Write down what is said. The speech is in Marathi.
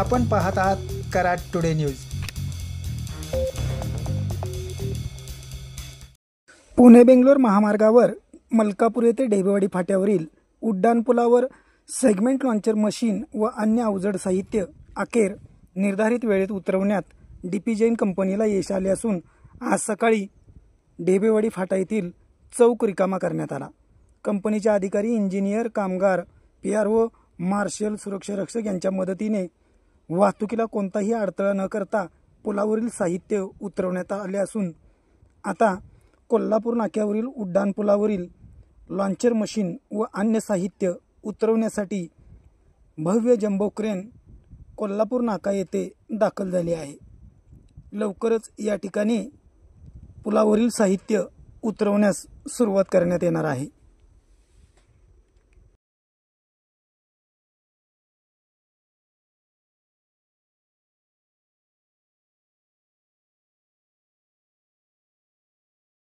आपण पाहत आहात कराड टुडे न्यूज। पुणे बेंगलोर महामार्गावर मलकापूर येथे ढेबेवाडी फाट्यावरील उड्डाणपुलावर सेगमेंट लॉन्चर मशीन व अन्य अवजड साहित्य अखेर निर्धारित वेळेत उतरवण्यात डीपी जैन कंपनीला यश आले असून आज सकाळी ढेबेवाडी फाटा येथील चौक रिकामा करण्यात आला। कंपनीचे अधिकारी, इंजिनियर, कामगार, पीआरओ, मार्शल, सुरक्षा रक्षक यांच्या मदतीने वाहतुकीला कोणताही अडथळा न करता पुलावरील साहित्य उतरवण्यात आले असून आता कोल्हापूर नाक्यावरील उड्डाणपुलावरील लॉन्चर मशीन व अन्य साहित्य उतरवण्यासाठी भव्य जम्बो क्रेन कोल्हापूर नाका येथे दाखल झाली आहे। लवकरच या ठिकाणी पुलावरील साहित्य उतरवण्यास सुरुवात करण्यात येणार आहे।